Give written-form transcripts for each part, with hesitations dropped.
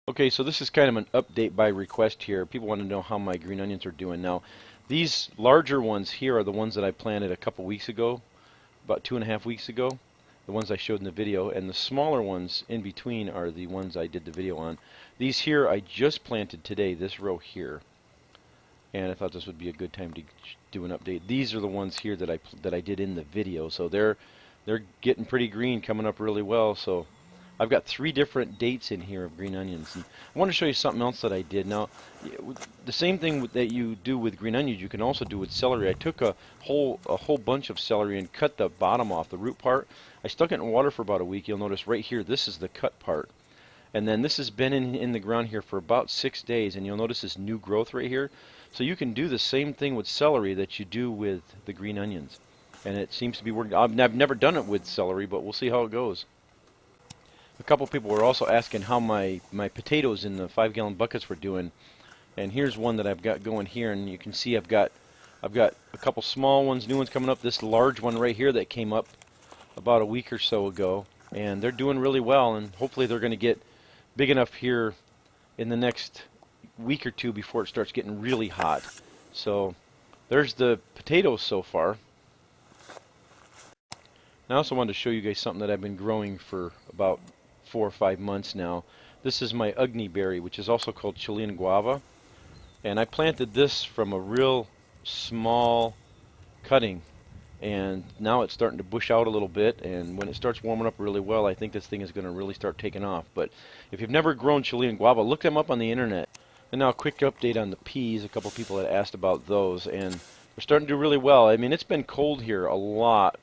Okay, so this is kind of an update by request here. People want to know how my green onions are doing. Now, these larger ones here are the ones that I planted a couple weeks ago, about 2.5 weeks ago, the ones I showed in the video, and the smaller ones in between are the ones I did the video on. These here I just planted today, this row here, and I thought this would be a good time to do an update. These are the ones here that I did in the video, so they're getting pretty green, coming up really well. So I've got 3 different dates in here of green onions. And I want to show you something else that I did. Now, the same thing that you do with green onions, you can also do with celery. I took a whole bunch of celery and cut the bottom off, the root part. I stuck it in water for about a week. You'll notice right here, this is the cut part. And then this has been in the ground here for about 6 days, and you'll notice this new growth right here. So you can do the same thing with celery that you do with the green onions. And it seems to be working. I've never done it with celery, but we'll see how it goes. A couple people were also asking how my potatoes in the 5-gallon buckets were doing. And here's one that I've got going here, and you can see I've got a couple small ones, new ones coming up. This large one right here that came up about a week or so ago, and they're doing really well, and hopefully they're going to get big enough here in the next week or two before it starts getting really hot. So there's the potatoes so far. I also wanted to show you guys something that I've been growing for about 4 or 5 months now. This is my Ugni berry, which is also called Chilean guava, and I planted this from a real small cutting, and now it's starting to bush out a little bit, and when it starts warming up really well, I think this thing is going to really start taking off. But if you've never grown Chilean guava, look them up on the internet. And now a quick update on the peas. A couple people had asked about those, and they're starting to do really well. I mean, it's been cold here, a lot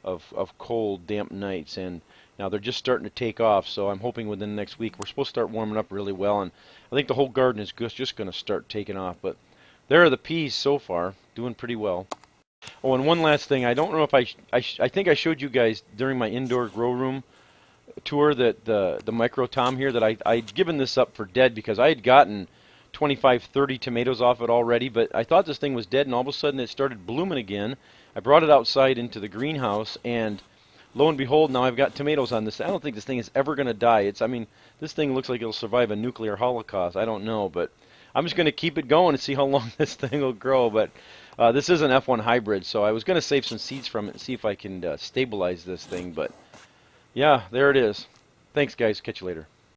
of cold, damp nights, and now they're just starting to take off, so I'm hoping within the next week we're supposed to start warming up really well, and I think the whole garden is just going to start taking off. But there are the peas so far, doing pretty well. Oh, and one last thing. I don't know if I think I showed you guys during my indoor grow room tour that the micro tom here that I'd given this up for dead because I had gotten 25, 30 tomatoes off it already, but I thought this thing was dead, and all of a sudden it started blooming again. I brought it outside into the greenhouse, and lo and behold, now I've got tomatoes on this. I don't think this thing is ever going to die. I mean, this thing looks like it'll survive a nuclear holocaust. I don't know, but I'm just going to keep it going and see how long this thing will grow. But this is an F1 hybrid, so I was going to save some seeds from it and see if I can stabilize this thing. But yeah, there it is. Thanks, guys. Catch you later.